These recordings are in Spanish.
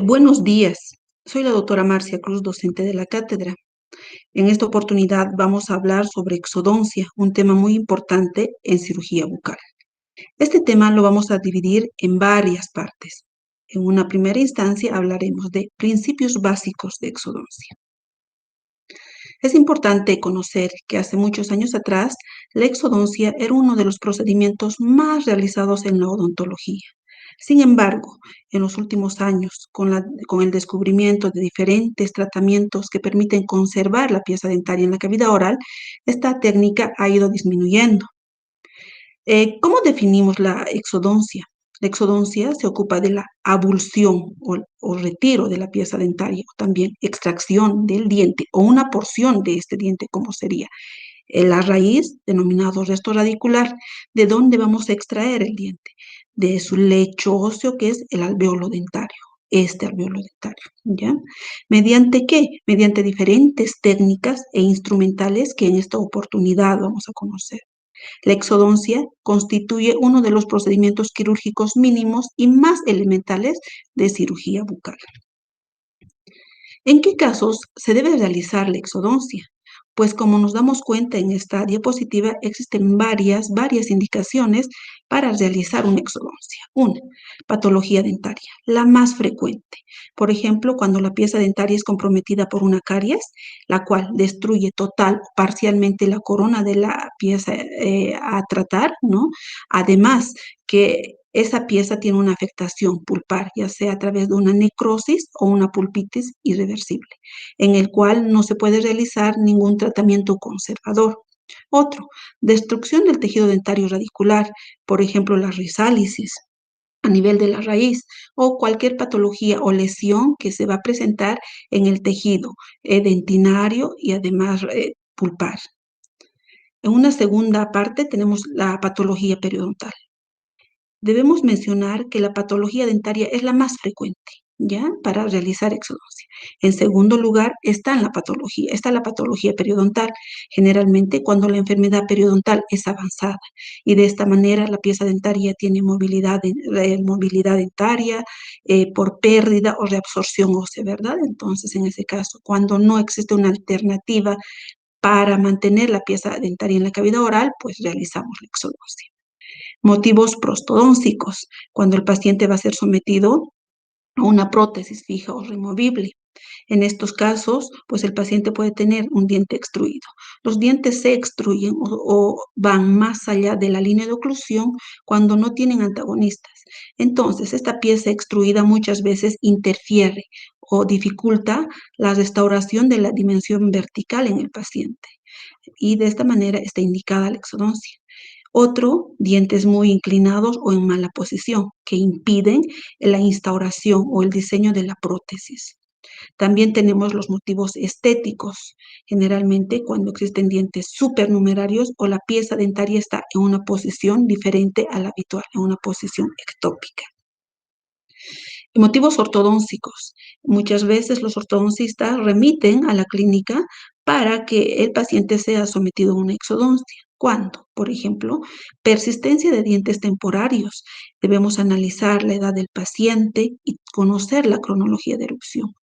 Buenos días, soy la doctora Marcia Cruz, docente de la cátedra. En esta oportunidad vamos a hablar sobre exodoncia, un tema muy importante en cirugía bucal. Este tema lo vamos a dividir en varias partes. En una primera instancia hablaremos de principios básicos de exodoncia. Es importante conocer que hace muchos años atrás, la exodoncia era uno de los procedimientos más realizados en la odontología. Sin embargo, en los últimos años, con el descubrimiento de diferentes tratamientos que permiten conservar la pieza dentaria en la cavidad oral, esta técnica ha ido disminuyendo. ¿Cómo definimos la exodoncia? La exodoncia se ocupa de la abulsión o retiro de la pieza dentaria, o también extracción del diente o una porción de este diente, como sería la raíz, denominado resto radicular, de donde vamos a extraer el diente, de su lecho óseo, que es el alveolo dentario, este alveolo dentario, ¿ya? ¿Mediante qué? Mediante diferentes técnicas e instrumentales que en esta oportunidad vamos a conocer. La exodoncia constituye uno de los procedimientos quirúrgicos mínimos y más elementales de cirugía bucal. ¿En qué casos se debe realizar la exodoncia? Pues como nos damos cuenta en esta diapositiva, existen varias indicaciones para realizar una exodoncia. Una, patología dentaria, la más frecuente. Por ejemplo, cuando la pieza dentaria es comprometida por una caries, la cual destruye total o parcialmente la corona de la pieza a tratar, ¿no? Además, que esa pieza tiene una afectación pulpar, ya sea a través de una necrosis o una pulpitis irreversible, en el cual no se puede realizar ningún tratamiento conservador. Otro, destrucción del tejido dentario radicular, por ejemplo, la rizálisis a nivel de la raíz o cualquier patología o lesión que se va a presentar en el tejido dentinario y además pulpar. En una segunda parte tenemos la patología periodontal. Debemos mencionar que la patología dentaria es la más frecuente, ¿ya? Para realizar exodoncia. En segundo lugar está la patología periodontal, generalmente cuando la enfermedad periodontal es avanzada y de esta manera la pieza dentaria tiene movilidad dentaria por pérdida o reabsorción ósea, ¿verdad? Entonces, en ese caso, cuando no existe una alternativa para mantener la pieza dentaria en la cavidad oral, pues realizamos la exodoncia. Motivos prostodóncicos, cuando el paciente va a ser sometido a una prótesis fija o removible. En estos casos, pues el paciente puede tener un diente extruido. Los dientes se extruyen o van más allá de la línea de oclusión cuando no tienen antagonistas. Entonces, esta pieza extruida muchas veces interfiere o dificulta la restauración de la dimensión vertical en el paciente. Y de esta manera está indicada la exodoncia. Otro, dientes muy inclinados o en mala posición, que impiden la instauración o el diseño de la prótesis. También tenemos los motivos estéticos, generalmente cuando existen dientes supernumerarios o la pieza dentaria está en una posición diferente a la habitual, en una posición ectópica. Motivos ortodóncicos. Muchas veces los ortodoncistas remiten a la clínica para que el paciente sea sometido a una exodoncia. ¿Cuándo? Por ejemplo, persistencia de dientes temporarios. Debemos analizar la edad del paciente y conocer la cronología de erupción.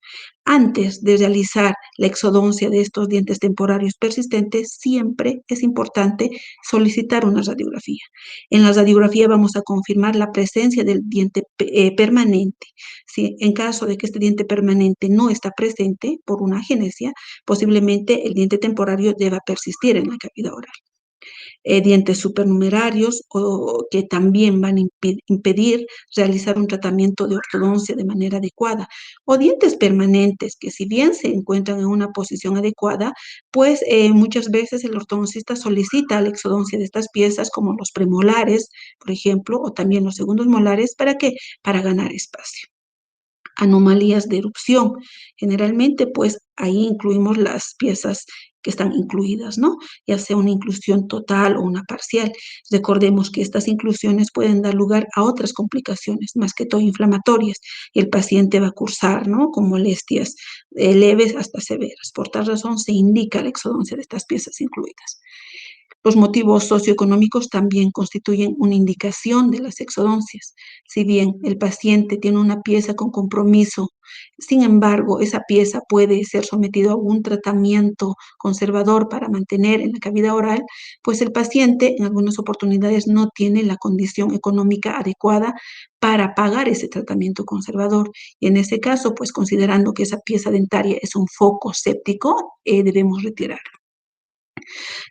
Antes de realizar la exodoncia de estos dientes temporarios persistentes, siempre es importante solicitar una radiografía. En la radiografía vamos a confirmar la presencia del diente permanente. Si en caso de que este diente permanente no está presente por una agenesia, posiblemente el diente temporario deba persistir en la cavidad oral. Dientes supernumerarios o que también van a impedir realizar un tratamiento de ortodoncia de manera adecuada, o dientes permanentes que si bien se encuentran en una posición adecuada, pues muchas veces el ortodoncista solicita la exodoncia de estas piezas como los premolares, por ejemplo, o también los segundos molares, ¿para qué? Para ganar espacio. Anomalías de erupción. Generalmente, pues ahí incluimos las piezas que están incluidas, ¿no? Ya sea una inclusión total o una parcial. Recordemos que estas inclusiones pueden dar lugar a otras complicaciones, más que todo inflamatorias, y el paciente va a cursar, ¿no? Con molestias leves hasta severas. Por tal razón se indica la exodoncia de estas piezas incluidas. Los motivos socioeconómicos también constituyen una indicación de las exodoncias. Si bien el paciente tiene una pieza con compromiso, sin embargo, esa pieza puede ser sometida a un tratamiento conservador para mantener en la cavidad oral, pues el paciente en algunas oportunidades no tiene la condición económica adecuada para pagar ese tratamiento conservador. Y en ese caso, pues considerando que esa pieza dentaria es un foco séptico, debemos retirarlo.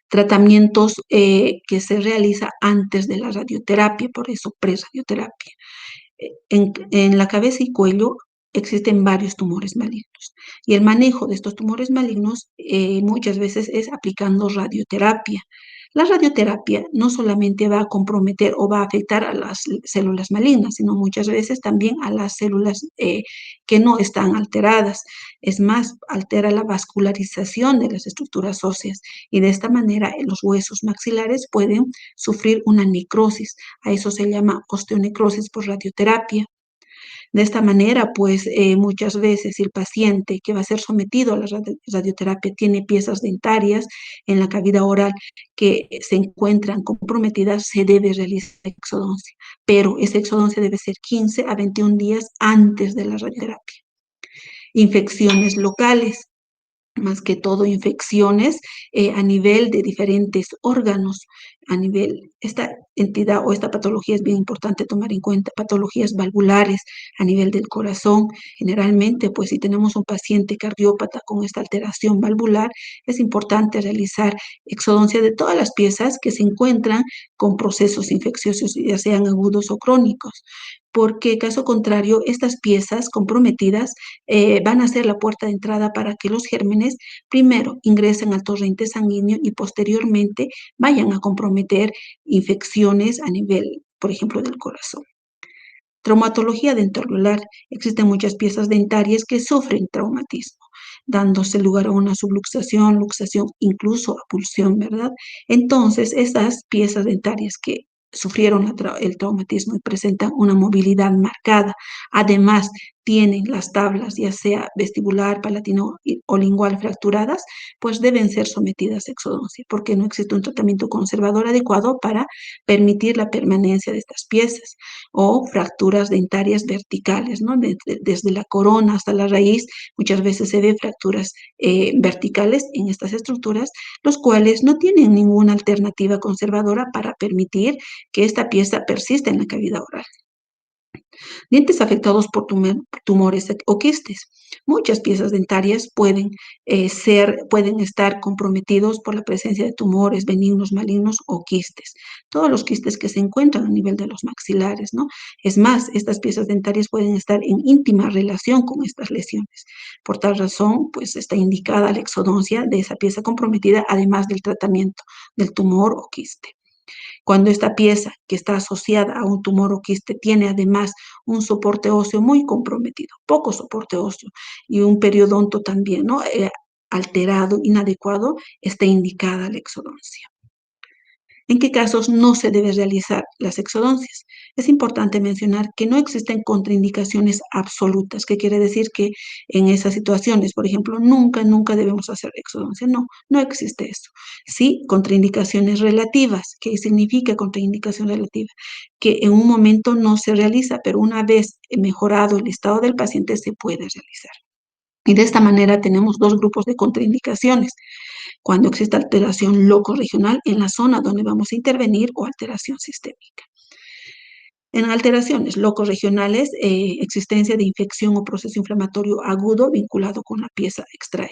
Tratamientos que se realiza antes de la radioterapia, por eso pre-radioterapia. En la cabeza y cuello existen varios tumores malignos y el manejo de estos tumores malignos muchas veces es aplicando radioterapia. La radioterapia no solamente va a comprometer o va a afectar a las células malignas, sino muchas veces también a las células que no están alteradas. Es más, altera la vascularización de las estructuras óseas y de esta manera los huesos maxilares pueden sufrir una necrosis. A eso se llama osteonecrosis por radioterapia. De esta manera, pues muchas veces si el paciente que va a ser sometido a la radioterapia tiene piezas dentarias en la cavidad oral que se encuentran comprometidas, se debe realizar exodoncia, pero esa exodoncia debe ser 15 a 21 días antes de la radioterapia. Infecciones locales, más que todo infecciones a nivel de diferentes órganos, a nivel, esta entidad o esta patología es bien importante tomar en cuenta, patologías valvulares a nivel del corazón. Generalmente, pues si tenemos un paciente cardiópata con esta alteración valvular, es importante realizar exodoncia de todas las piezas que se encuentran con procesos infecciosos, ya sean agudos o crónicos, porque caso contrario, estas piezas comprometidas van a ser la puerta de entrada para que los gérmenes primero ingresen al torrente sanguíneo y posteriormente vayan a comprometer infecciones a nivel, por ejemplo, del corazón. Traumatología dental. Existen muchas piezas dentarias que sufren traumatismo, dándose lugar a una subluxación, luxación, incluso a pulsión, ¿verdad? Entonces, estas piezas dentarias que sufrieron el traumatismo y presentan una movilidad marcada, además tienen las tablas, ya sea vestibular, palatino o lingual fracturadas, pues deben ser sometidas a exodoncia, porque no existe un tratamiento conservador adecuado para permitir la permanencia de estas piezas o fracturas dentarias verticales, ¿no? Desde la corona hasta la raíz, muchas veces se ven fracturas verticales en estas estructuras, los cuales no tienen ninguna alternativa conservadora para permitir que esta pieza persista en la cavidad oral. Dientes afectados por tumores o quistes. Muchas piezas dentarias pueden estar comprometidos por la presencia de tumores benignos, malignos o quistes. Todos los quistes que se encuentran a nivel de los maxilares, ¿no? Es más, estas piezas dentarias pueden estar en íntima relación con estas lesiones. Por tal razón, pues está indicada la exodoncia de esa pieza comprometida, además del tratamiento del tumor o quiste. Cuando esta pieza que está asociada a un tumor o quiste tiene además un soporte óseo muy comprometido, poco soporte óseo y un periodonto también, ¿no? Alterado, inadecuado, está indicada la exodoncia. ¿En qué casos no se debe realizar las exodoncias? Es importante mencionar que no existen contraindicaciones absolutas, que quiere decir que en esas situaciones, por ejemplo, nunca debemos hacer exodoncia. No, no existe eso. Sí, contraindicaciones relativas. ¿Qué significa contraindicación relativa? Que en un momento no se realiza, pero una vez mejorado el estado del paciente se puede realizar. Y de esta manera tenemos dos grupos de contraindicaciones cuando existe alteración locorregional en la zona donde vamos a intervenir o alteración sistémica. En alteraciones locorregionales, existencia de infección o proceso inflamatorio agudo vinculado con la pieza a extraer.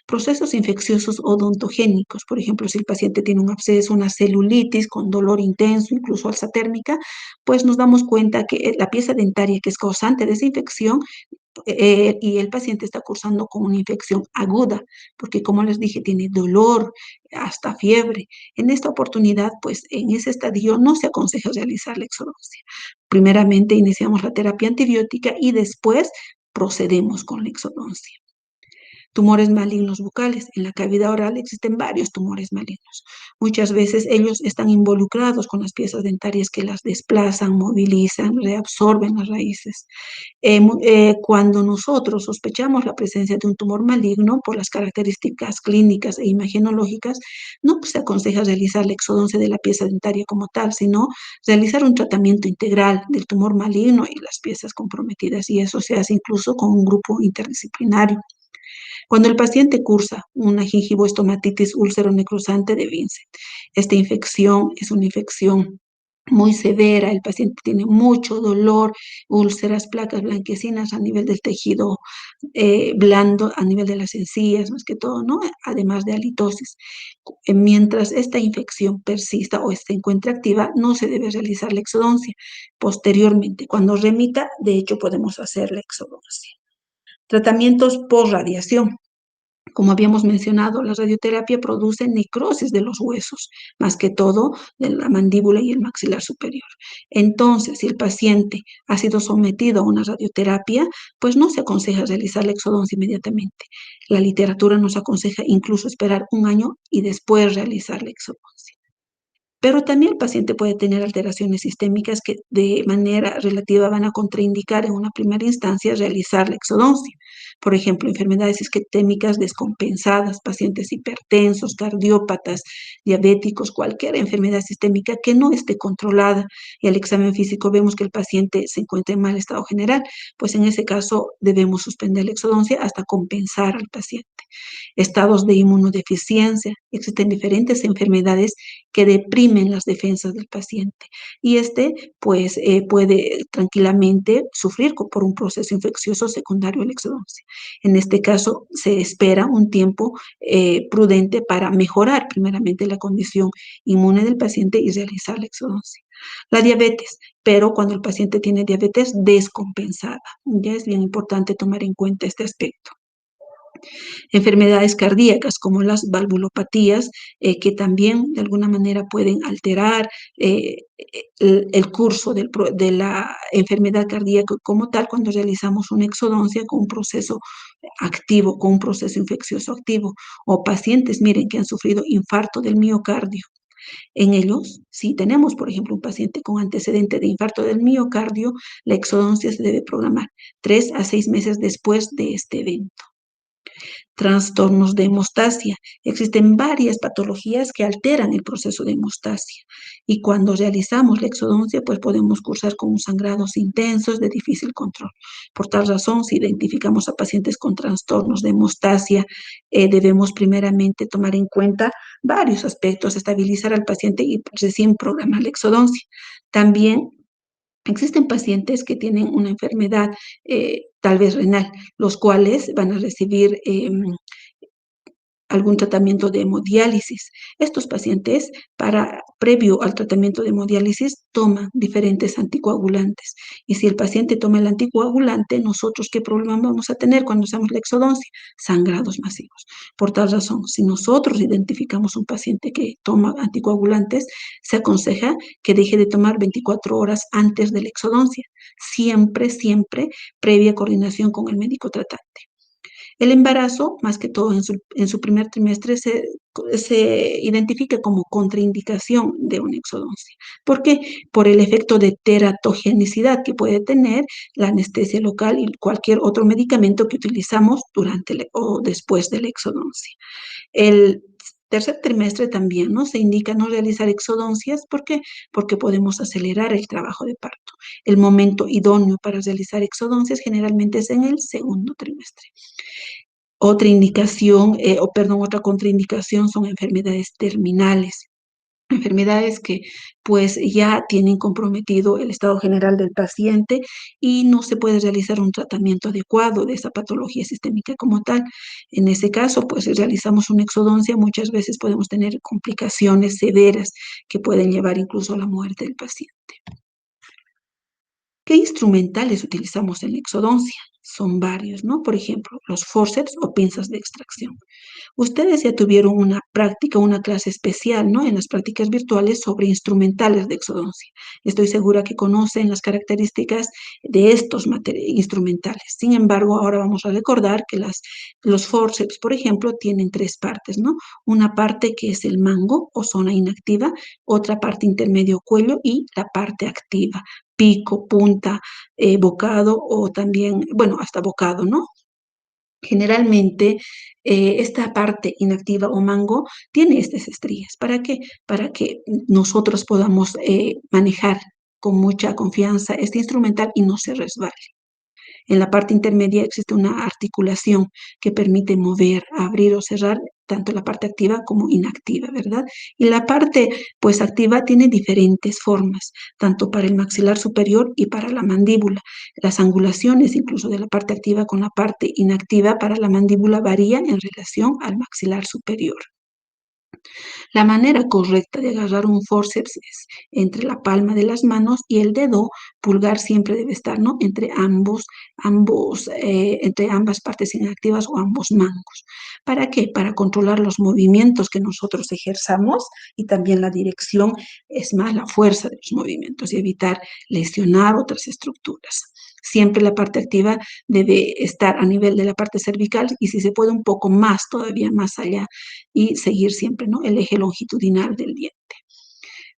Procesos infecciosos odontogénicos, por ejemplo, si el paciente tiene un absceso, una celulitis con dolor intenso, incluso alza térmica, pues nos damos cuenta que la pieza dentaria que es causante de esa infección y el paciente está cursando con una infección aguda, porque como les dije, tiene dolor, hasta fiebre. En esta oportunidad, pues en ese estadio no se aconseja realizar la exodoncia. Primeramente iniciamos la terapia antibiótica y después procedemos con la exodoncia. Tumores malignos bucales. En la cavidad oral existen varios tumores malignos. Muchas veces ellos están involucrados con las piezas dentarias que las desplazan, movilizan, reabsorben las raíces. Cuando nosotros sospechamos la presencia de un tumor maligno por las características clínicas e imagenológicas, no se aconseja realizar la exodoncia de la pieza dentaria como tal, sino realizar un tratamiento integral del tumor maligno y las piezas comprometidas, y eso se hace incluso con un grupo interdisciplinario. Cuando el paciente cursa una gingivoestomatitis úlcero-necrosante de Vincent, esta infección es una infección muy severa, el paciente tiene mucho dolor, úlceras, placas blanquecinas a nivel del tejido blando, a nivel de las encías, más que todo, ¿no? Además de halitosis. Mientras esta infección persista o se encuentre activa, no se debe realizar la exodoncia. Posteriormente, cuando remita, de hecho, podemos hacer la exodoncia. Tratamientos por radiación. Como habíamos mencionado, la radioterapia produce necrosis de los huesos, más que todo de la mandíbula y el maxilar superior. Entonces, si el paciente ha sido sometido a una radioterapia, pues no se aconseja realizar la exodoncia inmediatamente. La literatura nos aconseja incluso esperar un año y después realizar la exodoncia. Pero también el paciente puede tener alteraciones sistémicas que de manera relativa van a contraindicar en una primera instancia realizar la exodoncia. Por ejemplo, enfermedades sistémicas descompensadas, pacientes hipertensos, cardiópatas, diabéticos, cualquier enfermedad sistémica que no esté controlada y al examen físico vemos que el paciente se encuentra en mal estado general, pues en ese caso debemos suspender la exodoncia hasta compensar al paciente. Estados de inmunodeficiencia. Existen diferentes enfermedades que deprimen las defensas del paciente y pues puede tranquilamente sufrir por un proceso infeccioso secundario a la exodoncia. En este caso se espera un tiempo prudente para mejorar primeramente la condición inmune del paciente y realizar la exodoncia. La diabetes, pero cuando el paciente tiene diabetes descompensada, ya es bien importante tomar en cuenta este aspecto. Enfermedades cardíacas como las valvulopatías, que también de alguna manera pueden alterar el curso de la enfermedad cardíaca como tal cuando realizamos una exodoncia con un proceso activo, con un proceso infeccioso activo, o pacientes, miren, que han sufrido infarto del miocardio. En ellos, si tenemos, por ejemplo, un paciente con antecedente de infarto del miocardio, la exodoncia se debe programar 3 a 6 meses después de este evento. Trastornos de hemostasia. Existen varias patologías que alteran el proceso de hemostasia y cuando realizamos la exodoncia, pues podemos cursar con sangrados intensos de difícil control. Por tal razón, si identificamos a pacientes con trastornos de hemostasia, debemos primeramente tomar en cuenta varios aspectos, estabilizar al paciente y recién programar la exodoncia. También existen pacientes que tienen una enfermedad tal vez renal, los cuales van a recibir algún tratamiento de hemodiálisis. Estos pacientes, previo al tratamiento de hemodiálisis, toman diferentes anticoagulantes. Y si el paciente toma el anticoagulante, nosotros, ¿qué problema vamos a tener cuando hacemos la exodoncia? Sangrados masivos. Por tal razón, si nosotros identificamos un paciente que toma anticoagulantes, se aconseja que deje de tomar 24 horas antes de la exodoncia. Siempre, siempre previa coordinación con el médico tratante. El embarazo, más que todo en su primer trimestre, se identifica como contraindicación de una exodoncia. ¿Por qué? Por el efecto de teratogenicidad que puede tener la anestesia local y cualquier otro medicamento que utilizamos durante o después de la exodoncia. El tercer trimestre también, ¿no? Se indica no realizar exodoncias. ¿Por qué? Porque podemos acelerar el trabajo de parto. El momento idóneo para realizar exodoncias generalmente es en el segundo trimestre. Otra contraindicación son enfermedades terminales. Enfermedades que pues ya tienen comprometido el estado general del paciente y no se puede realizar un tratamiento adecuado de esa patología sistémica como tal. En ese caso, pues si realizamos una exodoncia, muchas veces podemos tener complicaciones severas que pueden llevar incluso a la muerte del paciente. ¿Qué instrumentales utilizamos en la exodoncia? son varios, ¿no? Por ejemplo, los forceps o pinzas de extracción. Ustedes ya tuvieron una práctica, una clase especial, ¿no? En las prácticas virtuales sobre instrumentales de exodoncia. Estoy segura que conocen las características de estos instrumentales. Sin embargo, ahora vamos a recordar que los forceps, por ejemplo, tienen tres partes, ¿no? Una parte que es el mango o zona inactiva, otra parte intermedio cuello y la parte activa, pico, punta, bocado o también, bueno, hasta bocado, ¿no? Generalmente, esta parte inactiva o mango tiene estas estrías. ¿Para qué? Para que nosotros podamos manejar con mucha confianza este instrumental y no se resbale. En la parte intermedia existe una articulación que permite mover, abrir o cerrar tanto la parte activa como inactiva, ¿verdad? Y la parte, pues, activa tiene diferentes formas, tanto para el maxilar superior y para la mandíbula. Las angulaciones, incluso de la parte activa con la parte inactiva para la mandíbula, varían en relación al maxilar superior. La manera correcta de agarrar un forceps es entre la palma de las manos y el dedo pulgar siempre debe estar, ¿no? Entre ambas partes inactivas o ambos mangos. ¿Para qué? Para controlar los movimientos que nosotros ejerzamos y también la dirección, es más, la fuerza de los movimientos y evitar lesionar otras estructuras. Siempre la parte activa debe estar a nivel de la parte cervical y si se puede un poco más, todavía más allá y seguir siempre, ¿no? El eje longitudinal del diente.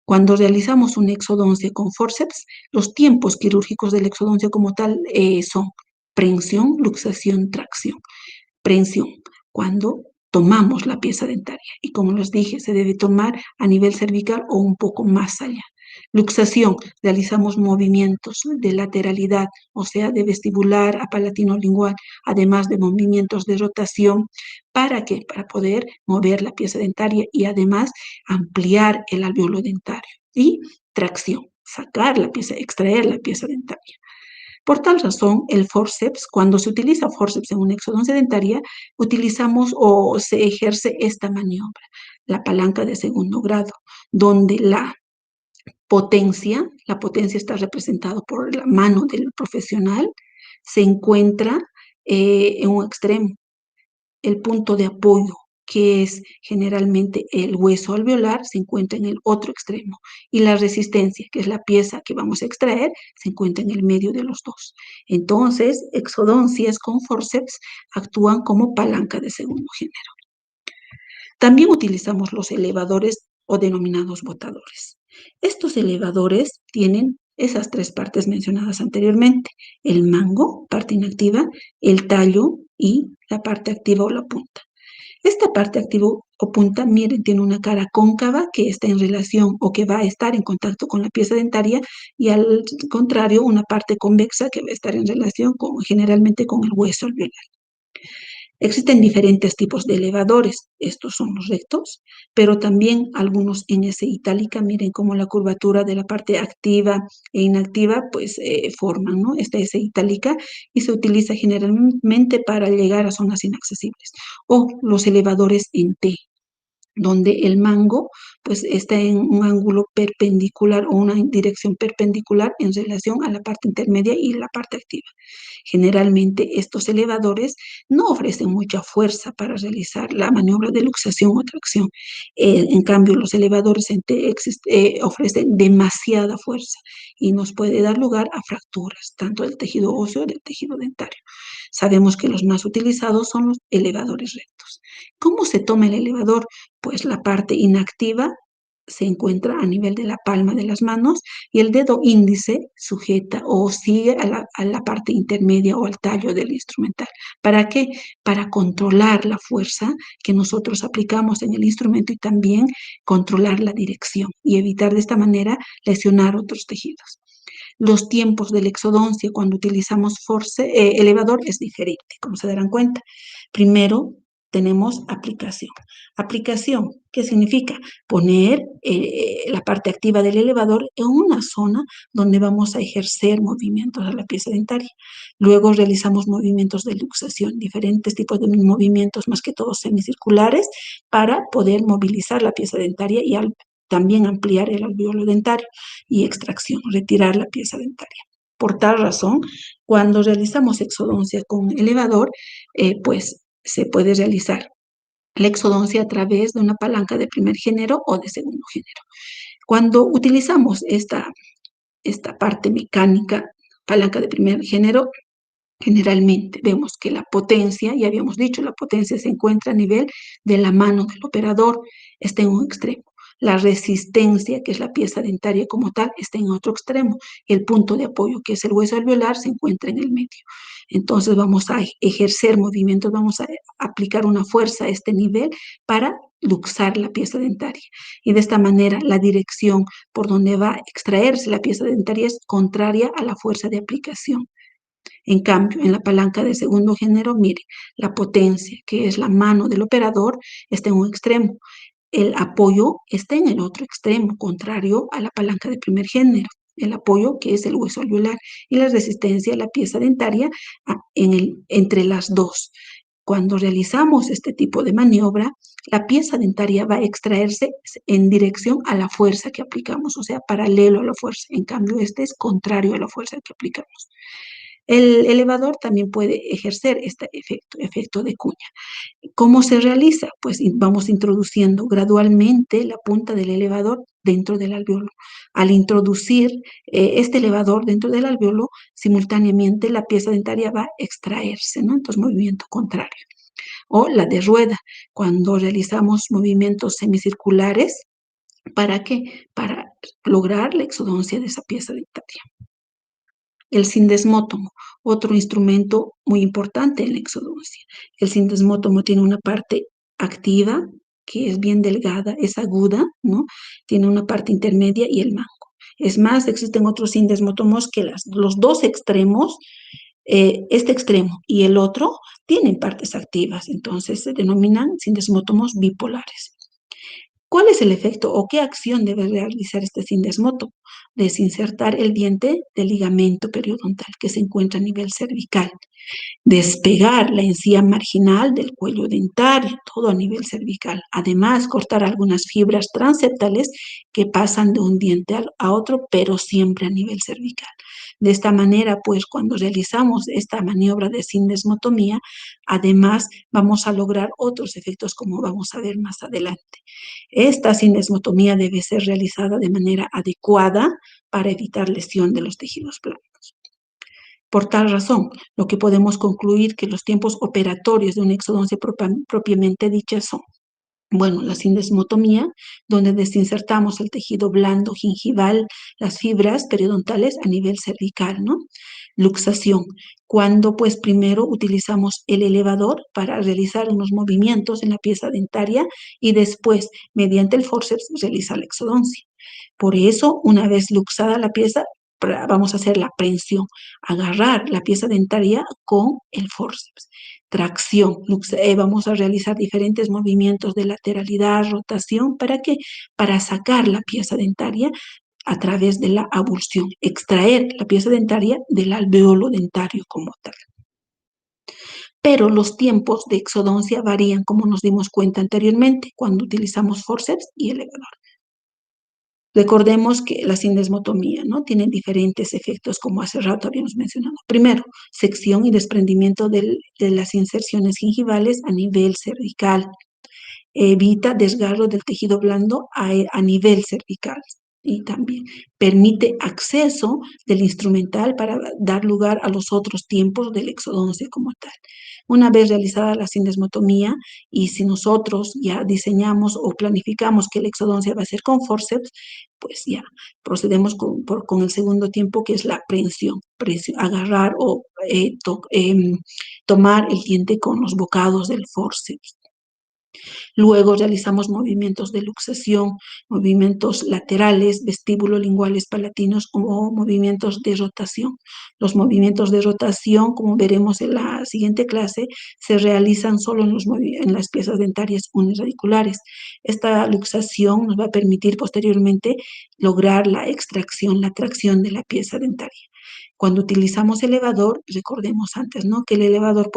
Cuando realizamos una exodoncia con forceps, los tiempos quirúrgicos de la exodoncia como tal son prensión, luxación, tracción. Prensión, cuando tomamos la pieza dentaria y como les dije, se debe tomar a nivel cervical o un poco más allá. Luxación, realizamos movimientos de lateralidad, o sea, de vestibular a palatino-lingual, además de movimientos de rotación. ¿Para qué? Para poder mover la pieza dentaria y además ampliar el alveolo dentario. Y tracción, sacar la pieza, extraer la pieza dentaria. Por tal razón, el forceps, cuando se utiliza forceps en una exodoncia dentaria, utilizamos o se ejerce esta maniobra, la palanca de segundo grado, donde la potencia está representada por la mano del profesional, se encuentra en un extremo, el punto de apoyo, que es generalmente el hueso alveolar, se encuentra en el otro extremo. Y la resistencia, que es la pieza que vamos a extraer, se encuentra en el medio de los dos. Entonces, exodoncias con forceps actúan como palanca de segundo género. También utilizamos los elevadores o denominados botadores. Estos elevadores tienen esas tres partes mencionadas anteriormente, el mango, parte inactiva, el tallo y la parte activa o la punta. Esta parte activa o punta, miren, tiene una cara cóncava que está en relación o que va a estar en contacto con la pieza dentaria y al contrario, una parte convexa que va a estar en relación generalmente con el hueso alveolar. Existen diferentes tipos de elevadores, estos son los rectos, pero también algunos en S itálica, miren cómo la curvatura de la parte activa e inactiva pues forman, ¿no? Esta S itálica y se utiliza generalmente para llegar a zonas inaccesibles. O los elevadores en T, donde el mango pues está en un ángulo perpendicular o una dirección perpendicular en relación a la parte intermedia y la parte activa. Generalmente estos elevadores no ofrecen mucha fuerza para realizar la maniobra de luxación o tracción. En cambio, los elevadores en T ofrecen demasiada fuerza y nos puede dar lugar a fracturas, tanto del tejido óseo como del tejido dentario. Sabemos que los más utilizados son los elevadores rectos. ¿Cómo se toma el elevador? Pues la parte inactiva se encuentra a nivel de la palma de las manos y el dedo índice sujeta o sigue a la parte intermedia o al tallo del instrumental. ¿Para qué? Para controlar la fuerza que nosotros aplicamos en el instrumento y también controlar la dirección y evitar de esta manera lesionar otros tejidos. Los tiempos de la exodoncia cuando utilizamos elevador es diferente, como se darán cuenta. Primero tenemos aplicación. Aplicación, ¿qué significa? Poner la parte activa del elevador en una zona donde vamos a ejercer movimientos a la pieza dentaria. Luego realizamos movimientos de luxación, diferentes tipos de movimientos, más que todos semicirculares, para poder movilizar la pieza dentaria y también ampliar el alveolo dentario y extracción, retirar la pieza dentaria. Por tal razón, cuando realizamos exodoncia con elevador, pues se puede realizar la exodoncia a través de una palanca de primer género o de segundo género. Cuando utilizamos esta parte mecánica, palanca de primer género, generalmente vemos que la potencia, ya habíamos dicho, la potencia se encuentra a nivel de la mano del operador, está en un extremo. La resistencia, que es la pieza dentaria como tal, está en otro extremo. Y el punto de apoyo, que es el hueso alveolar, se encuentra en el medio. Entonces vamos a ejercer movimientos, vamos a aplicar una fuerza a este nivel para luxar la pieza dentaria. Y de esta manera la dirección por donde va a extraerse la pieza dentaria es contraria a la fuerza de aplicación. En cambio, en la palanca de segundo género, mire, la potencia, que es la mano del operador, está en un extremo. El apoyo está en el otro extremo, contrario a la palanca de primer género. El apoyo, que es el hueso alveolar, y la resistencia, la pieza dentaria, entre las dos. Cuando realizamos este tipo de maniobra, la pieza dentaria va a extraerse en dirección a la fuerza que aplicamos, o sea, paralelo a la fuerza. En cambio, este es contrario a la fuerza que aplicamos. El elevador también puede ejercer este efecto de cuña. ¿Cómo se realiza? Pues vamos introduciendo gradualmente la punta del elevador dentro del alveolo. Al introducir este elevador dentro del alveolo, simultáneamente la pieza dentaria va a extraerse, ¿no? Entonces, movimiento contrario. O la de rueda, cuando realizamos movimientos semicirculares, ¿para qué? Para lograr la exodoncia de esa pieza dentaria. El sindesmótomo, otro instrumento muy importante en la exodoncia. El sindesmótomo tiene una parte activa, que es bien delgada, es aguda, ¿no? Tiene una parte intermedia y el mango. Es más, existen otros sindesmótomos que los dos extremos, este extremo y el otro, tienen partes activas, entonces se denominan sindesmótomos bipolares. ¿Cuál es el efecto o qué acción debe realizar este sindesmótomo? Desinsertar el diente del ligamento periodontal que se encuentra a nivel cervical, despegar la encía marginal del cuello dentario, todo a nivel cervical. Además, cortar algunas fibras transeptales que pasan de un diente a otro, pero siempre a nivel cervical. De esta manera, pues, cuando realizamos esta maniobra de sindesmotomía, además vamos a lograr otros efectos como vamos a ver más adelante. Esta sindesmotomía debe ser realizada de manera adecuada para evitar lesión de los tejidos blandos. Por tal razón, lo que podemos concluir que los tiempos operatorios de una exodoncia propiamente dicha son, bueno, la sindesmotomía, donde desinsertamos el tejido blando gingival, las fibras periodontales a nivel cervical, ¿no? Luxación, cuando pues primero utilizamos el elevador para realizar unos movimientos en la pieza dentaria y después, mediante el forceps, realiza la exodoncia. Por eso, una vez luxada la pieza, vamos a hacer la prensión, agarrar la pieza dentaria con el forceps. Tracción, vamos a realizar diferentes movimientos de lateralidad, rotación, ¿para qué? Para sacar la pieza dentaria a través de la abulsión, extraer la pieza dentaria del alveolo dentario como tal. Pero los tiempos de exodoncia varían, como nos dimos cuenta anteriormente, cuando utilizamos forceps y elevador. Recordemos que la sindesmotomía, ¿no? Tiene diferentes efectos, como hace rato habíamos mencionado. Primero, sección y desprendimiento de las inserciones gingivales a nivel cervical. Evita desgarro del tejido blando a nivel cervical. Y también permite acceso del instrumental para dar lugar a los otros tiempos del exodoncia como tal. Una vez realizada la sindesmotomía, y si nosotros ya diseñamos o planificamos que la exodoncia va a ser con forceps, pues ya procedemos con el segundo tiempo, que es la prensión, agarrar o tomar el diente con los bocados del forceps. Luego realizamos movimientos de luxación, movimientos laterales, vestíbulo-linguales palatinos o movimientos de rotación. Los movimientos de rotación, como veremos en la siguiente clase, se realizan solo en las piezas dentarias unirradiculares. Esta luxación nos va a permitir posteriormente lograr la extracción, la tracción de la pieza dentaria. Cuando utilizamos elevador, recordemos antes, ¿no? Que el elevador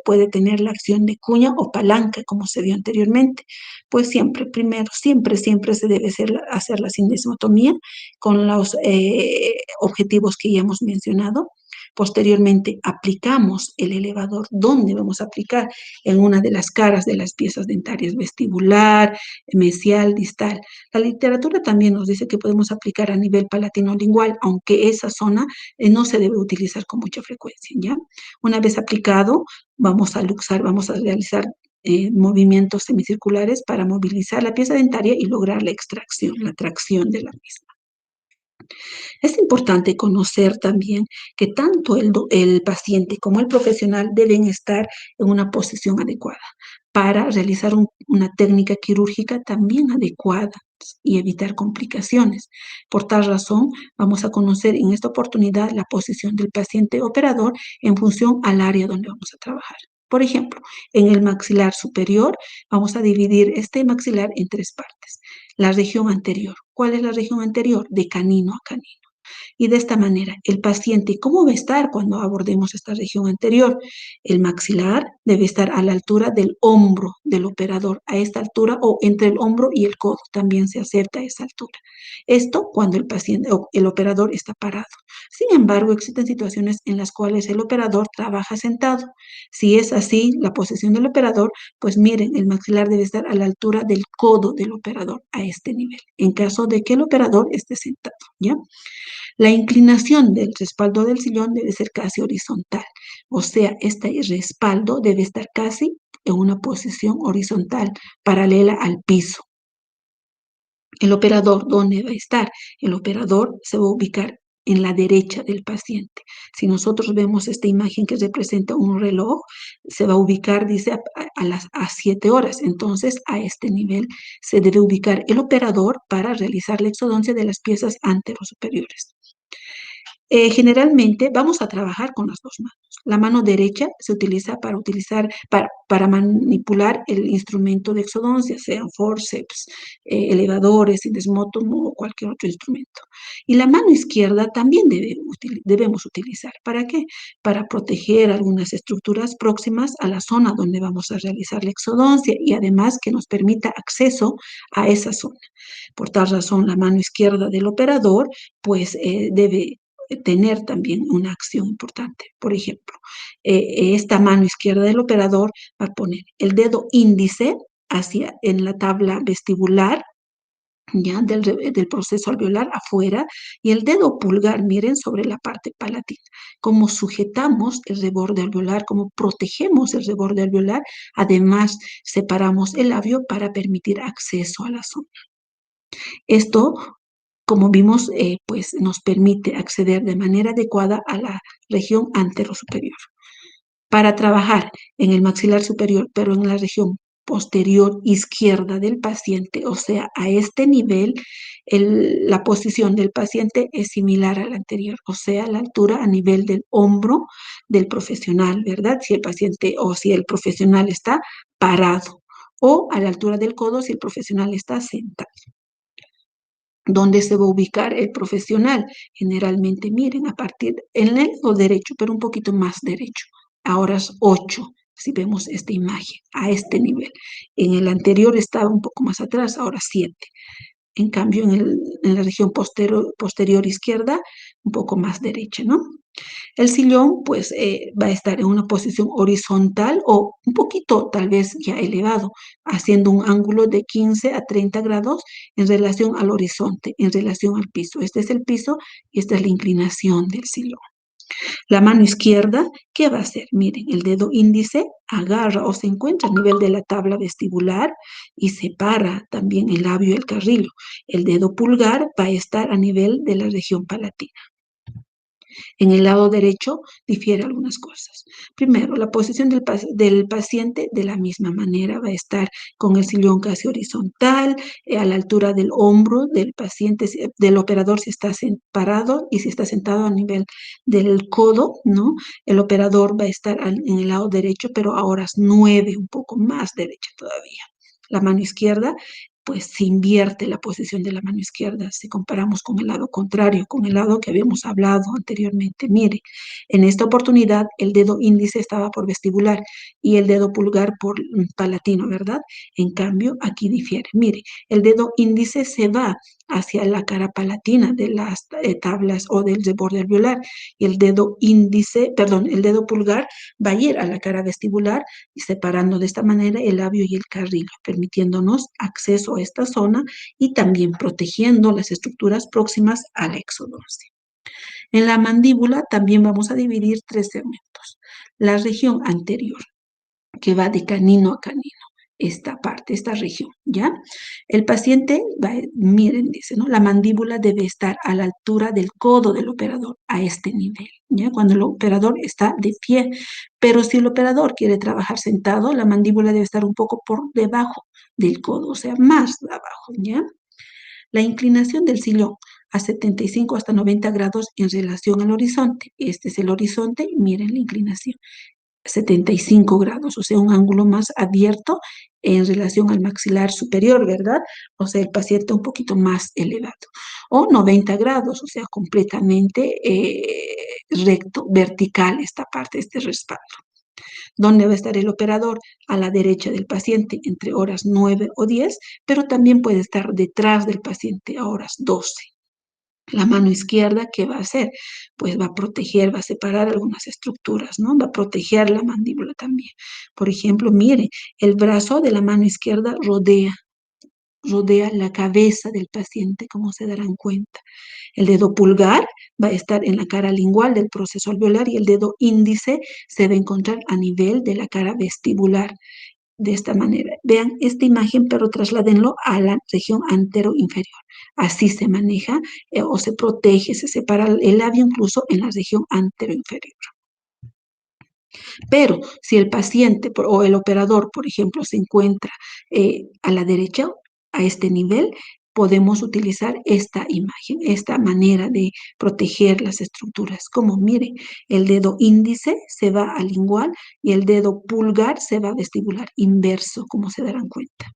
puede tener la acción de cuña o palanca, como se vio anteriormente. Pues siempre, primero, siempre se debe hacer la cinesiotomía con los objetivos que ya hemos mencionado. Posteriormente, aplicamos el elevador. ¿Dónde vamos a aplicar? En una de las caras de las piezas dentarias, vestibular, mesial, distal. La literatura también nos dice que podemos aplicar a nivel palatino-lingual, aunque esa zona no se debe utilizar con mucha frecuencia, ¿ya? Una vez aplicado, vamos a luxar, vamos a realizar movimientos semicirculares para movilizar la pieza dentaria y lograr la extracción, la tracción de la misma. Es importante conocer también que tanto el paciente como el profesional deben estar en una posición adecuada para realizar una técnica quirúrgica también adecuada y evitar complicaciones. Por tal razón, vamos a conocer en esta oportunidad la posición del paciente operador en función al área donde vamos a trabajar. Por ejemplo, en el maxilar superior vamos a dividir este maxilar en tres partes. La región anterior. ¿Cuál es la región anterior? De canino a canino. Y de esta manera, el paciente, ¿cómo va a estar cuando abordemos esta región anterior? El maxilar debe estar a la altura del hombro del operador, a esta altura o entre el hombro y el codo, también se acepta esa altura. Esto cuando el paciente o el operador está parado. Sin embargo, existen situaciones en las cuales el operador trabaja sentado. Si es así la posición del operador, pues miren, el maxilar debe estar a la altura del codo del operador, a este nivel, en caso de que el operador esté sentado, ¿ya? La inclinación del respaldo del sillón debe ser casi horizontal, o sea, este respaldo debe estar casi en una posición horizontal, paralela al piso. El operador, ¿dónde va a estar? El operador se va a ubicar en la derecha del paciente. Si nosotros vemos esta imagen que representa un reloj, se va a ubicar, dice, a 7 horas. Entonces, a este nivel se debe ubicar el operador para realizar la exodoncia de las piezas anterosuperiores. Generalmente vamos a trabajar con las dos manos. La mano derecha se utiliza para manipular el instrumento de exodoncia, sean forceps, elevadores, desmótomo o cualquier otro instrumento. Y la mano izquierda también debemos utilizar. ¿Para qué? Para proteger algunas estructuras próximas a la zona donde vamos a realizar la exodoncia y además que nos permita acceso a esa zona. Por tal razón, la mano izquierda del operador pues debe tener también una acción importante. Por ejemplo, esta mano izquierda del operador va a poner el dedo índice en la tabla vestibular, ya del proceso alveolar afuera, y el dedo pulgar, miren, sobre la parte palatina. Cómo sujetamos el reborde alveolar, cómo protegemos el reborde alveolar, además separamos el labio para permitir acceso a la zona. Esto, como vimos, pues nos permite acceder de manera adecuada a la región anterosuperior. Para trabajar en el maxilar superior, pero en la región posterior izquierda del paciente, o sea, a este nivel, la posición del paciente es similar a la anterior, o sea, la altura a nivel del hombro del profesional, ¿verdad? Si el paciente o si el profesional está parado, o a la altura del codo si el profesional está sentado. ¿Dónde se va a ubicar el profesional? Generalmente, miren, en el lado derecho, pero un poquito más derecho. Ahora es 8, si vemos esta imagen, a este nivel. En el anterior estaba un poco más atrás, ahora 7. En cambio, en la región posterior izquierda, un poco más derecha, ¿no? El sillón, pues, va a estar en una posición horizontal o un poquito, tal vez, ya elevado, haciendo un ángulo de 15 a 30 grados en relación al horizonte, en relación al piso. Este es el piso y esta es la inclinación del sillón. La mano izquierda, ¿qué va a hacer? Miren, el dedo índice agarra o se encuentra a nivel de la tabla vestibular y separa también el labio y el carrillo. El dedo pulgar va a estar a nivel de la región palatina. En el lado derecho difiere algunas cosas. Primero, la posición del paciente de la misma manera va a estar con el sillón casi horizontal, a la altura del hombro del paciente, del operador si está parado y si está sentado a nivel del codo, ¿no? El operador va a estar en el lado derecho, pero ahora es 9, un poco más derecha todavía. La mano izquierda pues se invierte la posición de la mano izquierda si comparamos con el lado contrario, con el lado que habíamos hablado anteriormente. Mire, en esta oportunidad el dedo índice estaba por vestibular y el dedo pulgar por palatino, ¿verdad? En cambio, aquí difiere. Mire, el dedo índice se va hacia la cara palatina de las tablas o del borde alveolar y el dedo índice, perdón, el dedo pulgar va a ir a la cara vestibular y separando de esta manera el labio y el carrillo, permitiéndonos acceso a esta zona y también protegiendo las estructuras próximas al exodoncia. En la mandíbula también vamos a dividir tres segmentos. La región anterior, que va de canino a canino, esta parte, esta región, ¿ya? El paciente, miren, dice, ¿no? La mandíbula debe estar a la altura del codo del operador, a este nivel, ¿ya? Cuando el operador está de pie. Pero si el operador quiere trabajar sentado, la mandíbula debe estar un poco por debajo del codo, o sea, más abajo, ¿ya? La inclinación del sillón a 75 hasta 90 grados en relación al horizonte. Este es el horizonte, miren la inclinación. 75 grados, o sea, un ángulo más abierto en relación al maxilar superior, ¿verdad? O sea, el paciente un poquito más elevado. O 90 grados, o sea, completamente recto, vertical esta parte, este respaldo. ¿Dónde va a estar el operador? A la derecha del paciente entre horas 9 o 10, pero también puede estar detrás del paciente a horas 12. La mano izquierda, ¿qué va a hacer? Pues va a proteger, va a separar algunas estructuras, ¿no? Va a proteger la mandíbula también. Por ejemplo, mire, el brazo de la mano izquierda rodea la cabeza del paciente, como se darán cuenta. El dedo pulgar va a estar en la cara lingual del proceso alveolar y el dedo índice se va a encontrar a nivel de la cara vestibular. De esta manera. Vean esta imagen, pero trasládenlo a la región antero-inferior. Así se maneja o se protege, se separa el labio incluso en la región antero-inferior. Pero si el paciente o el operador, por ejemplo, se encuentra a la derecha, a este nivel, podemos utilizar esta imagen, esta manera de proteger las estructuras. Como miren, el dedo índice se va al lingual y el dedo pulgar se va a vestibular inverso, como se darán cuenta.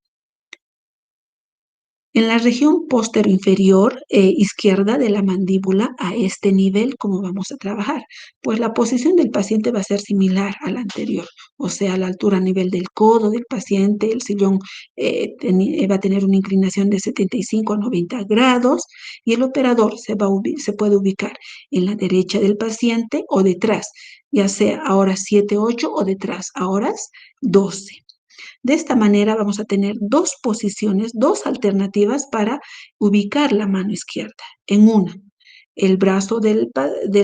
En la región inferior izquierda de la mandíbula, a este nivel, ¿cómo vamos a trabajar? Pues la posición del paciente va a ser similar a la anterior, o sea, a la altura a nivel del codo del paciente, el sillón va a tener una inclinación de 75 a 90 grados y el operador se puede ubicar en la derecha del paciente o detrás, ya sea a horas 7, 8 o detrás a horas 12. De esta manera vamos a tener dos posiciones, dos alternativas para ubicar la mano izquierda. En una, el brazo del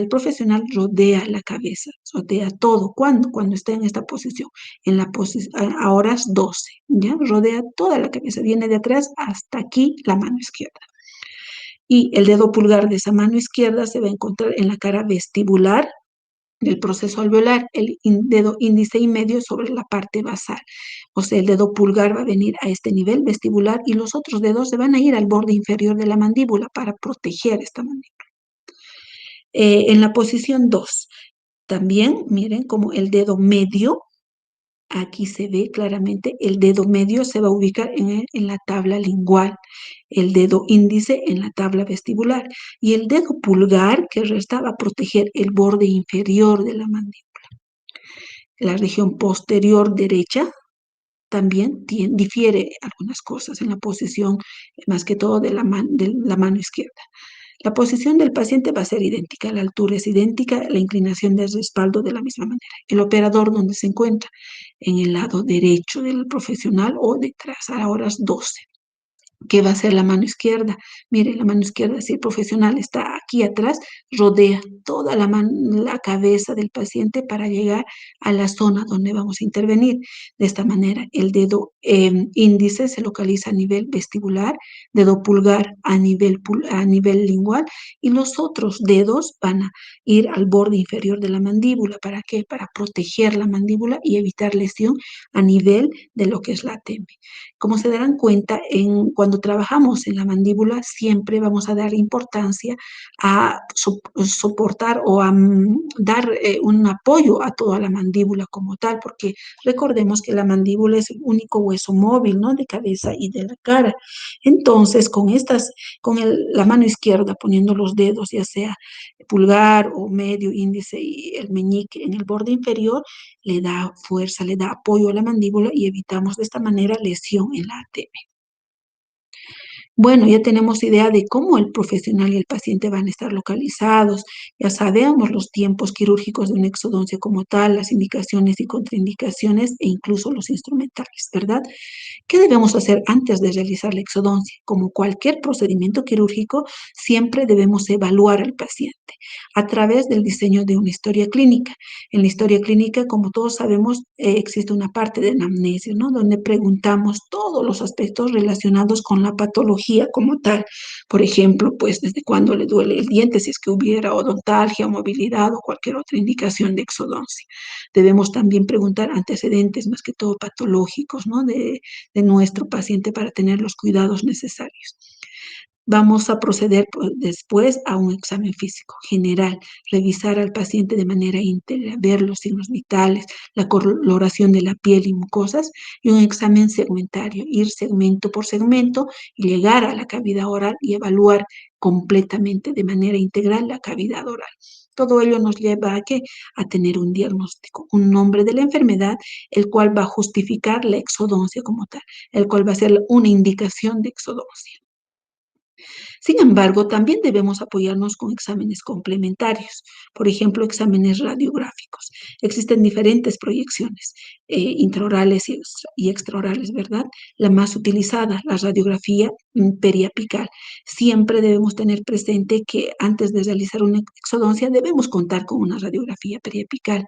profesional rodea la cabeza, rodea todo. ¿Cuándo? Cuando está en esta posición, en la a horas 12, ¿ya? Rodea toda la cabeza, viene de atrás hasta aquí la mano izquierda. Y el dedo pulgar de esa mano izquierda se va a encontrar en la cara vestibular del proceso alveolar, el dedo índice y medio sobre la parte basal. O sea, el dedo pulgar va a venir a este nivel vestibular y los otros dedos se van a ir al borde inferior de la mandíbula para proteger esta mandíbula. En la posición 2, también miren como el dedo medio, aquí se ve claramente, el dedo medio se va a ubicar en la tabla lingual, el dedo índice en la tabla vestibular y el dedo pulgar que resta va a proteger el borde inferior de la mandíbula. La región posterior derecha también difiere algunas cosas en la posición, más que todo de la mano izquierda. La posición del paciente va a ser idéntica, la altura es idéntica, la inclinación del respaldo de la misma manera. El operador donde se encuentra en el lado derecho del profesional o detrás a horas 12. ¿Qué va a hacer la mano izquierda? Mire, la mano izquierda, si el profesional está aquí atrás, rodea toda la cabeza del paciente para llegar a la zona donde vamos a intervenir. De esta manera, el dedo índice se localiza a nivel vestibular, dedo pulgar a nivel lingual y los otros dedos van a ir al borde inferior de la mandíbula. ¿Para qué? Para proteger la mandíbula y evitar lesión a nivel de lo que es la TEME. Como se darán cuenta, cuando cuando trabajamos en la mandíbula, siempre vamos a dar importancia a soportar o a dar un apoyo a toda la mandíbula como tal, porque recordemos que la mandíbula es el único hueso móvil, ¿no? De cabeza y de la cara. Entonces, la mano izquierda poniendo los dedos, ya sea pulgar o medio índice y el meñique en el borde inferior, le da fuerza, le da apoyo a la mandíbula y evitamos de esta manera lesión en la ATM. Bueno, ya tenemos idea de cómo el profesional y el paciente van a estar localizados. Ya sabemos los tiempos quirúrgicos de una exodoncia como tal, las indicaciones y contraindicaciones e incluso los instrumentales, ¿verdad? ¿Qué debemos hacer antes de realizar la exodoncia? Como cualquier procedimiento quirúrgico, siempre debemos evaluar al paciente a través del diseño de una historia clínica. En la historia clínica, como todos sabemos, existe una parte de anamnesia, ¿no? Donde preguntamos todos los aspectos relacionados con la patología como tal. Por ejemplo, pues desde cuándo le duele el diente, si es que hubiera odontalgia, movilidad o cualquier otra indicación de exodoncia. Debemos también preguntar antecedentes, más que todo patológicos, ¿no? De nuestro paciente para tener los cuidados necesarios. Vamos a proceder pues, después a un examen físico general, revisar al paciente de manera íntegra, ver los signos vitales, la coloración de la piel y mucosas, y un examen segmentario, ir segmento por segmento y llegar a la cavidad oral y evaluar completamente de manera integral la cavidad oral. Todo ello nos lleva a ¿qué? A tener un diagnóstico, un nombre de la enfermedad, el cual va a justificar la exodoncia como tal, el cual va a ser una indicación de exodoncia. Sin embargo, también debemos apoyarnos con exámenes complementarios, por ejemplo, exámenes radiográficos. Existen diferentes proyecciones intraorales y extraorales, ¿verdad? La más utilizada, la radiografía periapical. Siempre debemos tener presente que antes de realizar una exodoncia debemos contar con una radiografía periapical.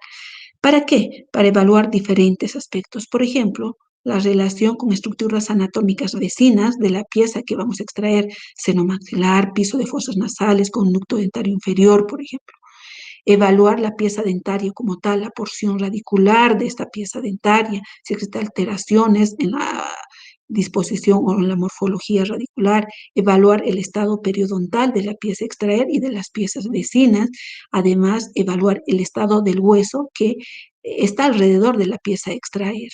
¿Para qué? Para evaluar diferentes aspectos. Por ejemplo, la relación con estructuras anatómicas vecinas de la pieza que vamos a extraer, seno maxilar, piso de fosas nasales, conducto dentario inferior, por ejemplo. Evaluar la pieza dentaria como tal, la porción radicular de esta pieza dentaria, si existen alteraciones en la disposición o en la morfología radicular, evaluar el estado periodontal de la pieza a extraer y de las piezas vecinas, además evaluar el estado del hueso que está alrededor de la pieza a extraer.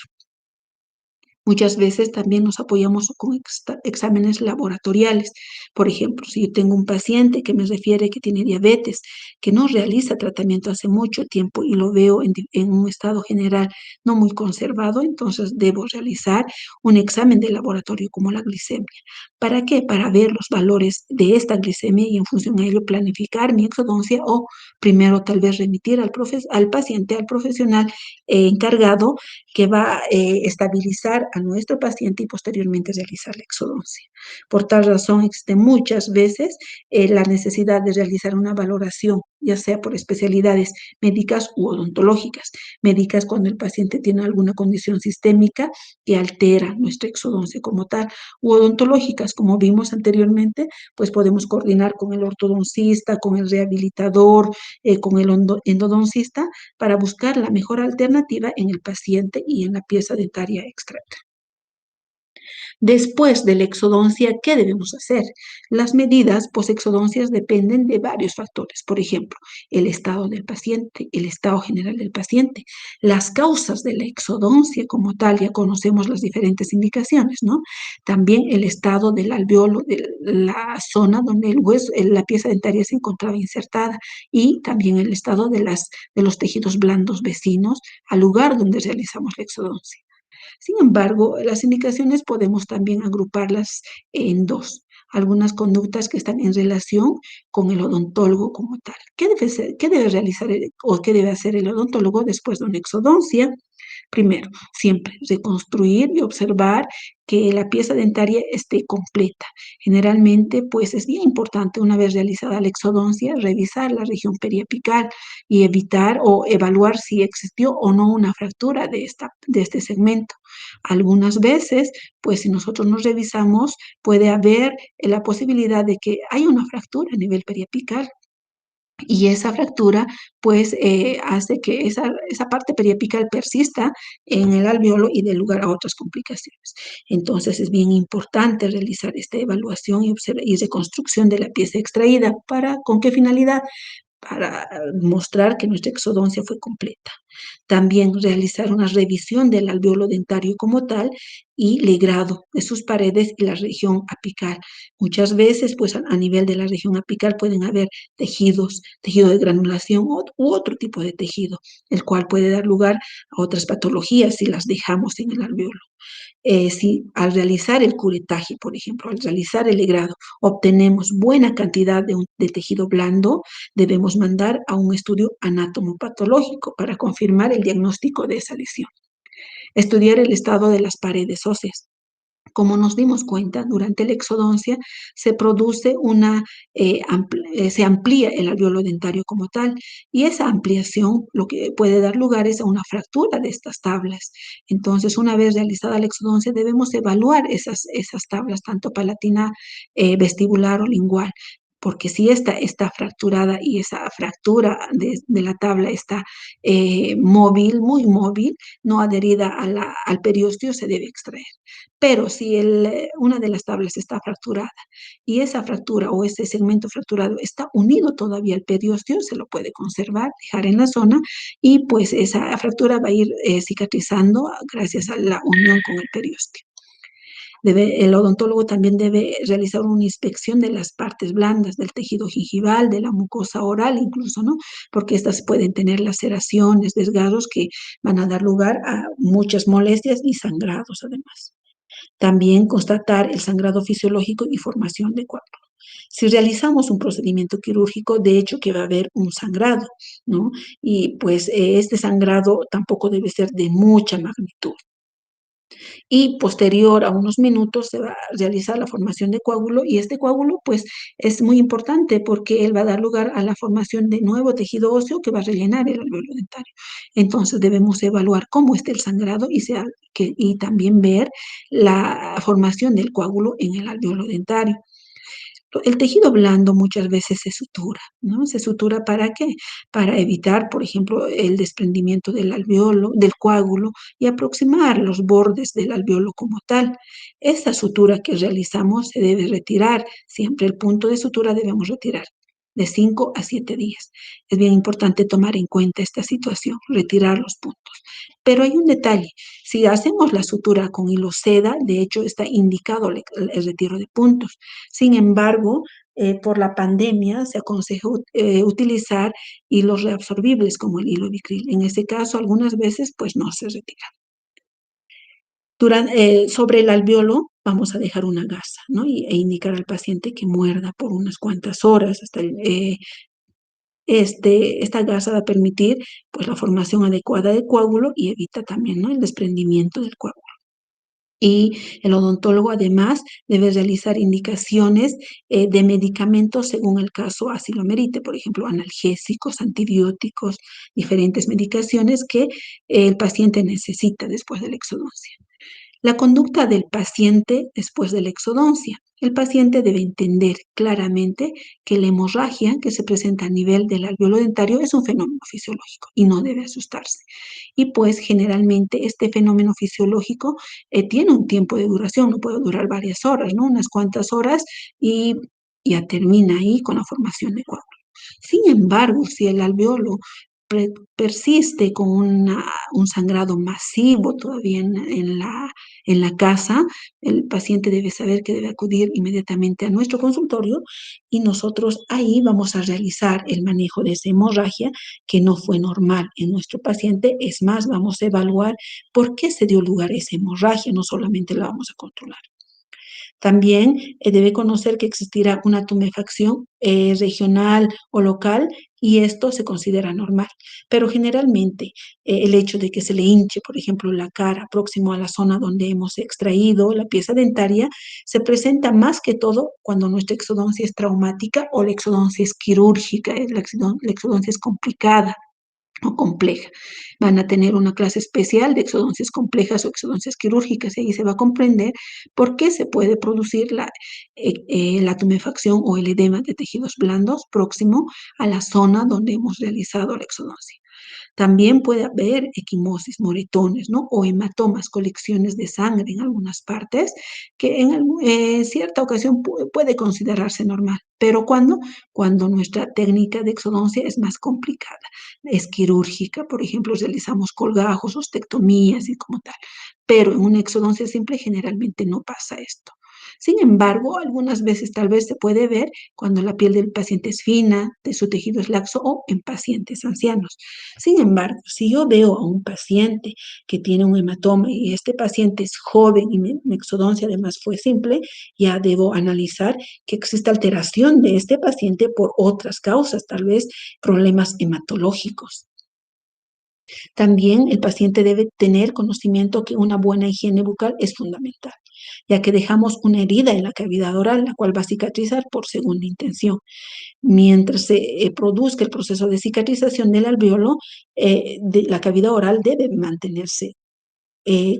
Muchas veces también nos apoyamos con exámenes laboratoriales. Por ejemplo, si yo tengo un paciente que me refiere que tiene diabetes, que no realiza tratamiento hace mucho tiempo y lo veo en un estado general no muy conservado, entonces debo realizar un examen de laboratorio como la glicemia. ¿Para qué? Para ver los valores de esta glicemia y en función a ello planificar mi exodoncia o primero tal vez remitir al paciente, al profesional encargado que va a estabilizar a nuestro paciente y posteriormente realizar la exodoncia. Por tal razón, existe muchas veces la necesidad de realizar una valoración, ya sea por especialidades médicas u odontológicas. Médicas cuando el paciente tiene alguna condición sistémica que altera nuestra exodoncia como tal, u odontológicas, como vimos anteriormente, pues podemos coordinar con el ortodoncista, con el rehabilitador, con el endodoncista para buscar la mejor alternativa en el paciente y en la pieza dentaria extraída. Después de la exodoncia, ¿qué debemos hacer? Las medidas posexodoncias dependen de varios factores, por ejemplo, el estado del paciente, el estado general del paciente, las causas de la exodoncia como tal, ya conocemos las diferentes indicaciones, ¿no? También el estado del alveolo, de la zona donde el hueso, la pieza dentaria se encontraba insertada y también el estado de los tejidos blandos vecinos al lugar donde realizamos la exodoncia. Sin embargo, las indicaciones podemos también agruparlas en dos. Algunas conductas que están en relación con el odontólogo como tal. ¿Qué debe realizar o qué debe hacer el odontólogo después de una exodoncia? Primero, siempre reconstruir y observar que la pieza dentaria esté completa. Generalmente, pues es bien importante una vez realizada la exodoncia, revisar la región periapical y evitar o evaluar si existió o no una fractura de este segmento. Algunas veces, pues si nosotros nos revisamos, puede haber la posibilidad de que haya una fractura a nivel periapical. y esa fractura pues hace que esa parte periapical persista en el alveolo y dé lugar a otras complicaciones. Entonces es bien importante realizar esta evaluación y reconstrucción de la pieza extraída. ¿Con qué finalidad? Para mostrar que nuestra exodoncia fue completa. También realizar una revisión del alveolo dentario como tal y legrado de sus paredes y la región apical. Muchas veces, pues a nivel de la región apical pueden haber tejido de granulación u otro tipo de tejido, el cual puede dar lugar a otras patologías si las dejamos en el alveolo. Si al realizar el curetaje, por ejemplo, al realizar el legrado, obtenemos buena cantidad de tejido blando, debemos mandar a un estudio anatomopatológico para confirmar el diagnóstico de esa lesión. Estudiar el estado de las paredes óseas. Como nos dimos cuenta, durante la exodoncia se produce se amplía el alveolo dentario como tal, y esa ampliación lo que puede dar lugar es a una fractura de estas tablas. Entonces, una vez realizada la exodoncia, debemos evaluar esas tablas, tanto palatina, vestibular o lingual, porque si esta está fracturada y esa fractura de la tabla está móvil, muy móvil, no adherida al periósteo, se debe extraer. Pero si una de las tablas está fracturada y esa fractura o ese segmento fracturado está unido todavía al periósteo, se lo puede conservar, dejar en la zona y pues esa fractura va a ir cicatrizando gracias a la unión con el periósteo. El odontólogo también debe realizar una inspección de las partes blandas del tejido gingival, de la mucosa oral incluso, ¿no? Porque estas pueden tener laceraciones, desgarros que van a dar lugar a muchas molestias y sangrados además. También constatar el sangrado fisiológico y formación de coágulos. Si realizamos un procedimiento quirúrgico, de hecho que va a haber un sangrado, ¿no? Y pues este sangrado tampoco debe ser de mucha magnitud. Y posterior a unos minutos se va a realizar la formación de coágulo y este coágulo pues es muy importante porque él va a dar lugar a la formación de nuevo tejido óseo que va a rellenar el alveolo dentario. Entonces debemos evaluar cómo está el sangrado y también ver la formación del coágulo en el alveolo dentario. El tejido blando muchas veces se sutura, ¿no? ¿Se sutura para qué? Para evitar, por ejemplo, el desprendimiento del alveolo, del coágulo y aproximar los bordes del alveolo como tal. Esta sutura que realizamos se debe retirar. Siempre el punto de sutura debemos retirar de 5 a 7 días. Es bien importante tomar en cuenta esta situación, retirar los puntos. Pero hay un detalle, si hacemos la sutura con hilo seda, de hecho está indicado el retiro de puntos. Sin embargo, por la pandemia se aconseja utilizar hilos reabsorbibles como el hilo vicril. En ese caso, algunas veces pues no se retira. Sobre el alveolo vamos a dejar una gasa, ¿no? E indicar al paciente que muerda por unas cuantas horas hasta esta gasa va a permitir pues la formación adecuada de coágulo y evita también, ¿no?, el desprendimiento del coágulo. Y el odontólogo además debe realizar indicaciones de medicamentos según el caso así lo merite, por ejemplo, analgésicos, antibióticos, diferentes medicaciones que el paciente necesita después de la exodoncia. La conducta del paciente después de la exodoncia. El paciente debe entender claramente que la hemorragia que se presenta a nivel del alveolo dentario es un fenómeno fisiológico y no debe asustarse. Y pues generalmente este fenómeno fisiológico tiene un tiempo de duración, no puede durar varias horas, ¿no? Unas cuantas horas y ya termina ahí con la formación de coágulos. Sin embargo, si el alveolo persiste con un sangrado masivo todavía en la casa, el paciente debe saber que debe acudir inmediatamente a nuestro consultorio y nosotros ahí vamos a realizar el manejo de esa hemorragia que no fue normal en nuestro paciente. Es más, vamos a evaluar por qué se dio lugar a esa hemorragia, no solamente la vamos a controlar. También debe conocer que existirá una tumefacción regional o local y esto se considera normal. Pero generalmente el hecho de que se le hinche, por ejemplo, la cara próximo a la zona donde hemos extraído la pieza dentaria, se presenta más que todo cuando nuestra exodoncia es traumática o la exodoncia es quirúrgica, la exodoncia es complicada. o compleja. Van a tener una clase especial de exodoncias complejas o exodoncias quirúrgicas y ahí se va a comprender por qué se puede producir la tumefacción o el edema de tejidos blandos próximo a la zona donde hemos realizado la exodoncia. También puede haber equimosis, moretones, ¿no? O hematomas, colecciones de sangre en algunas partes, que en cierta ocasión puede considerarse normal. Pero cuando nuestra técnica de exodoncia es más complicada, es quirúrgica, por ejemplo, realizamos colgajos, ostectomías y como tal. Pero en una exodoncia simple generalmente no pasa esto. Sin embargo, algunas veces tal vez se puede ver cuando la piel del paciente es fina, de su tejido es laxo o en pacientes ancianos. Sin embargo, si yo veo a un paciente que tiene un hematoma y este paciente es joven y mi exodoncia además fue simple, ya debo analizar que existe alteración de este paciente por otras causas, tal vez problemas hematológicos. También el paciente debe tener conocimiento que una buena higiene bucal es fundamental, ya que dejamos una herida en la cavidad oral, la cual va a cicatrizar por segunda intención. Mientras se produzca el proceso de cicatrización del alveolo, la cavidad oral debe mantenerse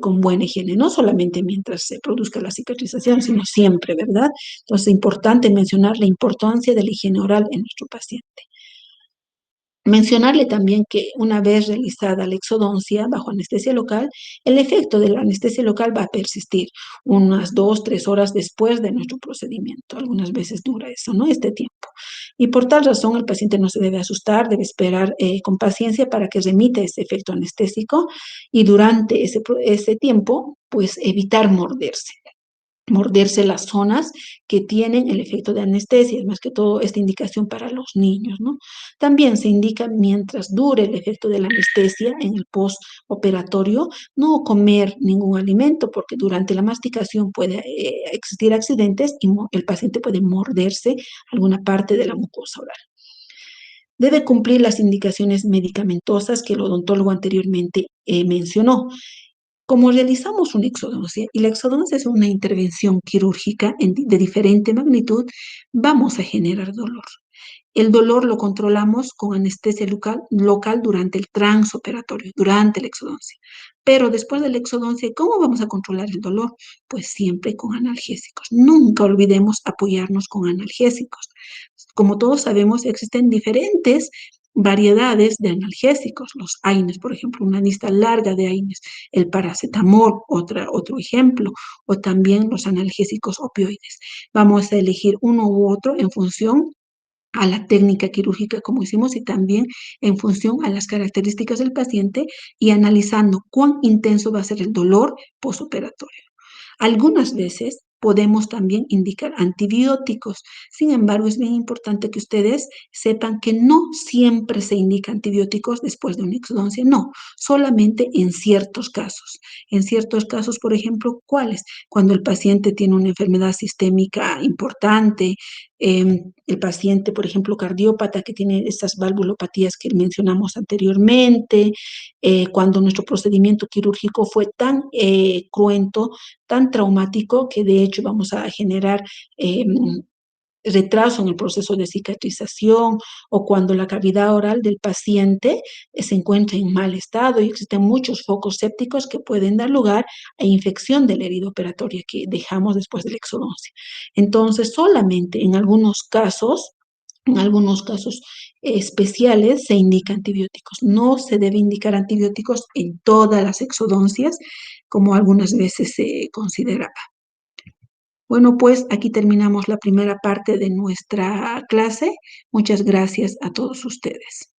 con buena higiene, no solamente mientras se produzca la cicatrización, sino siempre, ¿verdad? Entonces es importante mencionar la importancia de la higiene oral en nuestro paciente. Mencionarle también que una vez realizada la exodoncia bajo anestesia local, el efecto de la anestesia local va a persistir unas 2, 3 horas después de nuestro procedimiento. Algunas veces dura eso, ¿no? Este tiempo. Y por tal razón el paciente no se debe asustar, debe esperar con paciencia para que remita ese efecto anestésico y durante ese tiempo, pues evitar morderse las zonas que tienen el efecto de anestesia, es más que todo esta indicación para los niños, ¿no? También se indica mientras dure el efecto de la anestesia en el postoperatorio, no comer ningún alimento porque durante la masticación puede existir accidentes y el paciente puede morderse alguna parte de la mucosa oral. Debe cumplir las indicaciones medicamentosas que el odontólogo anteriormente mencionó. Como realizamos una exodoncia y la exodoncia es una intervención quirúrgica de diferente magnitud, vamos a generar dolor. El dolor lo controlamos con anestesia local durante el transoperatorio, durante la exodoncia. Pero después de la exodoncia, ¿cómo vamos a controlar el dolor? Pues siempre con analgésicos. Nunca olvidemos apoyarnos con analgésicos. Como todos sabemos, existen diferentes variedades de analgésicos, los AINES, por ejemplo, una lista larga de AINES, el paracetamol, otro ejemplo, o también los analgésicos opioides. Vamos a elegir uno u otro en función a la técnica quirúrgica, como hicimos, y también en función a las características del paciente y analizando cuán intenso va a ser el dolor posoperatorio. Algunas veces podemos también indicar antibióticos. Sin embargo, es bien importante que ustedes sepan que no siempre se indica antibióticos después de una exodoncia, no, solamente en ciertos casos. En ciertos casos, por ejemplo, ¿cuáles? Cuando el paciente tiene una enfermedad sistémica importante, el paciente, por ejemplo, cardiópata, que tiene estas valvulopatías que mencionamos anteriormente, cuando nuestro procedimiento quirúrgico fue tan cruento, tan traumático, que de hecho vamos a generar retraso en el proceso de cicatrización o cuando la cavidad oral del paciente se encuentra en mal estado y existen muchos focos sépticos que pueden dar lugar a infección de la herida operatoria que dejamos después de la exodoncia. Entonces, solamente en algunos casos especiales se indica antibióticos. No se debe indicar antibióticos en todas las exodoncias, como algunas veces se considera. Bueno, pues aquí terminamos la primera parte de nuestra clase. Muchas gracias a todos ustedes.